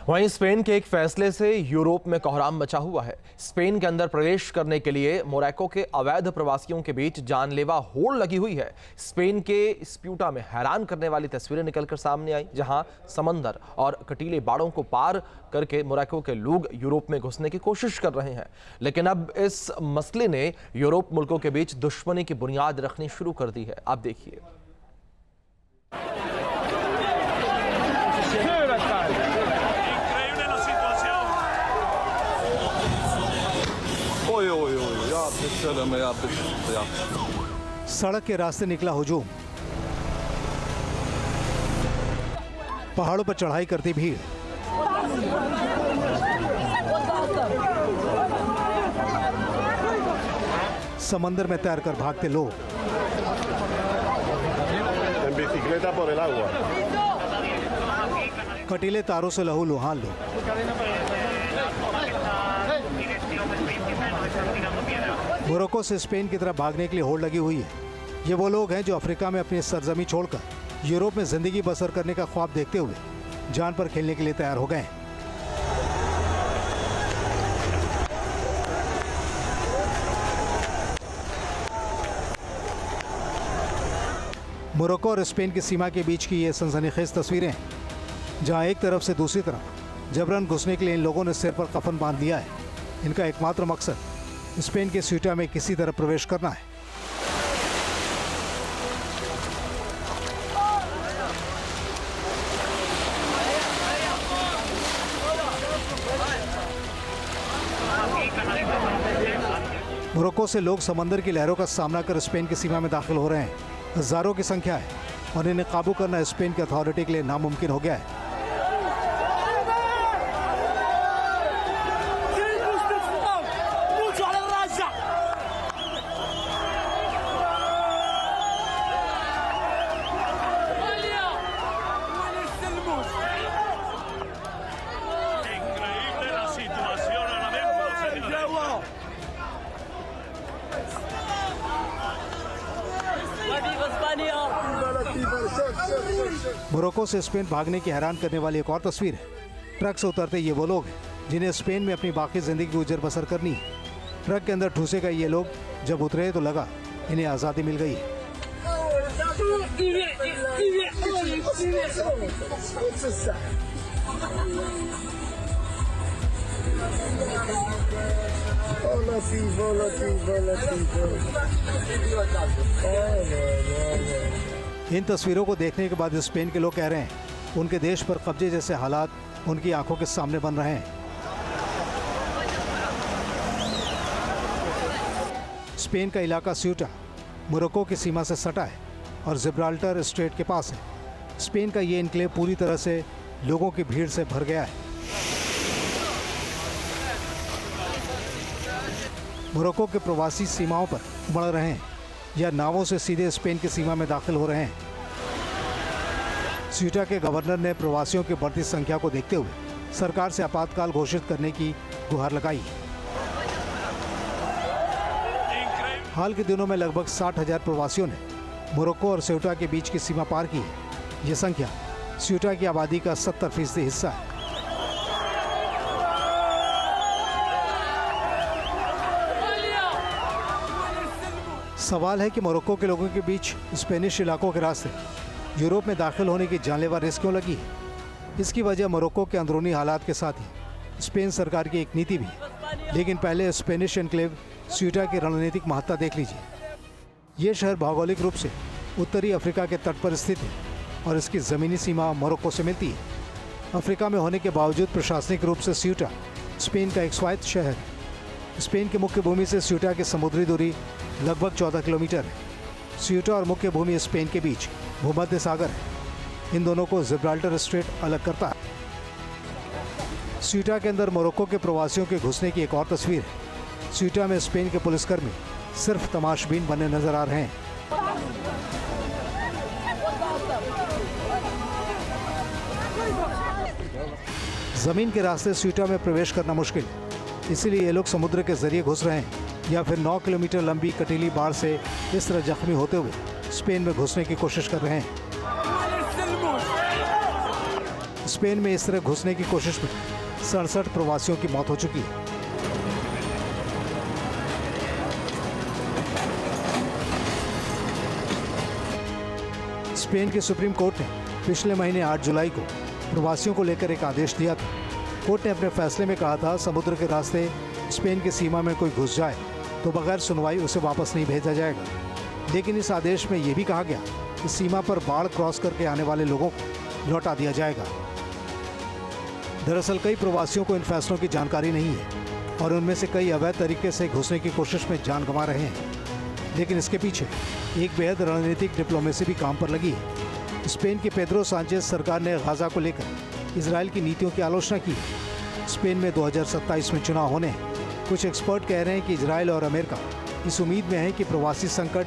वहीं स्पेन के एक फैसले से यूरोप में कोहराम मचा हुआ है। स्पेन के अंदर प्रवेश करने के लिए मोरक्को के अवैध प्रवासियों के बीच जानलेवा होड़ लगी हुई है। स्पेन के स्प्यूटा में हैरान करने वाली तस्वीरें निकलकर सामने आई, जहां समंदर और कटीले बाड़ों को पार करके मोरक्को के लोग यूरोप में घुसने की कोशिश कर रहे हैं। लेकिन अब इस मसले ने यूरोप मुल्कों के बीच दुश्मनी की बुनियाद रखनी शुरू कर दी है। आप देखिए। सड़क के रास्ते निकला हुजूम, पहाड़ों पर चढ़ाई करती भीड़, समंदर में तैरकर भागते लोग, कटीले तारों से लहूलुहान लोग। मोरक्को से स्पेन की तरफ भागने के लिए होड़ लगी हुई है। ये वो लोग हैं जो अफ्रीका में अपनी सरजमी छोड़कर यूरोप में जिंदगी बसर करने का ख्वाब देखते हुए जान पर खेलने के लिए तैयार हो गए हैं। मोरक्को और स्पेन की सीमा के बीच की ये सनसनीखेज तस्वीरें हैं, जहां एक तरफ से दूसरी तरफ जबरन घुसने के लिए इन लोगों ने सिर पर कफन बांध लिया है। इनका एकमात्र मकसद स्पेन के स्यूटा में किसी तरह प्रवेश करना है। मोरक्को से लोग समंदर की लहरों का सामना कर स्पेन की सीमा में दाखिल हो रहे हैं। हजारों की संख्या है और इन्हें काबू करना स्पेन की अथॉरिटी के लिए नामुमकिन हो गया है। मोरक्को से स्पेन भागने की हैरान करने वाली एक और तस्वीर है। ट्रक से उतरते ये वो लोग हैं जिन्हें स्पेन में अपनी बाकी जिंदगी गुजर बसर करनी है। ट्रक के अंदर ठूसे गए ये लोग जब उतरे तो लगा इन्हें आज़ादी मिल गई है। इन तस्वीरों को देखने के बाद स्पेन के लोग कह रहे हैं उनके देश पर कब्जे जैसे हालात उनकी आंखों के सामने बन रहे हैं। स्पेन का इलाका स्यूटा मोरक्को की सीमा से सटा है और जिब्राल्टर स्ट्रेट के पास है। स्पेन का ये एन्क्लेव पूरी तरह से लोगों की भीड़ से भर गया है। मोरक्को के प्रवासी सीमाओं पर बढ़ रहे हैं या नावों से सीधे स्पेन की सीमा में दाखिल हो रहे हैं। स्यूटा के गवर्नर ने प्रवासियों की बढ़ती संख्या को देखते हुए सरकार से आपातकाल घोषित करने की गुहार लगाई। हाल के दिनों में लगभग 60,000 प्रवासियों ने मोरक्को और स्यूटा के बीच की सीमा पार की है। ये संख्या स्यूटा की आबादी का 70% हिस्सा है। सवाल है कि मोरक्को के लोगों के बीच स्पेनिश इलाकों के रास्ते यूरोप में दाखिल होने की जानलेवा रेस क्यों लगी है? इसकी वजह मोरक्को के अंदरूनी हालात के साथ ही स्पेन सरकार की एक नीति भी है। लेकिन पहले स्पेनिश एन्क्लेव स्यूटा की रणनीतिक महत्ता देख लीजिए। ये शहर भौगोलिक रूप से उत्तरी अफ्रीका के तट पर स्थित है और इसकी ज़मीनी सीमा मोरक्को से मिलती है। अफ्रीका में होने के बावजूद प्रशासनिक रूप से स्यूटा स्पेन का एक स्वायत्त शहर है। स्पेन की मुख्य भूमि से स्यूटा की समुद्री दूरी लगभग 14 किलोमीटर है। स्यूटा और मुख्य भूमि स्पेन के बीच भूमध्य सागर है। इन दोनों को जिब्राल्टर स्ट्रेट अलग करता है। स्यूटा के अंदर मोरक्को के प्रवासियों के घुसने की एक और तस्वीर है। स्यूटा में स्पेन के पुलिसकर्मी सिर्फ तमाशबीन बने नजर आ रहे हैं। जमीन के रास्ते स्यूटा में प्रवेश करना मुश्किल है, इसीलिए ये लोग समुद्र के जरिए घुस रहे हैं या फिर 9 किलोमीटर लंबी कटीली बाढ़ से इस तरह जख्मी होते हुए स्पेन में घुसने की कोशिश कर रहे हैं। स्पेन में इस तरह घुसने की कोशिश में 67 प्रवासियों की मौत हो चुकी है। स्पेन के सुप्रीम कोर्ट ने पिछले महीने 8 जुलाई को प्रवासियों को लेकर एक आदेश दिया था। कोर्ट ने अपने फैसले में कहा था, समुद्र के रास्ते स्पेन की सीमा में कोई घुस जाए तो बगैर सुनवाई उसे वापस नहीं भेजा जाएगा। लेकिन इस आदेश में यह भी कहा गया कि सीमा पर बाढ़ क्रॉस करके आने वाले लोगों को लौटा दिया जाएगा। दरअसल कई प्रवासियों को इन फैसलों की जानकारी नहीं है और उनमें से कई अवैध तरीके से घुसने की कोशिश में जान गंवा रहे हैं। लेकिन इसके पीछे एक बेहद रणनीतिक डिप्लोमेसी भी काम पर लगी है। स्पेन की पेड्रो सांचेज सरकार ने गाजा को लेकर इजराइल की नीतियों की आलोचना की। स्पेन में 2027 में चुनाव होने हैं। कुछ एक्सपर्ट कह रहे हैं कि इजराइल और अमेरिका इस उम्मीद में है कि प्रवासी संकट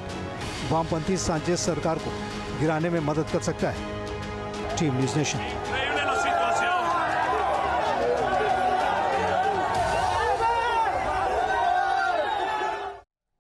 वामपंथी सांचेज सरकार को गिराने में मदद कर सकता है। Team news nation.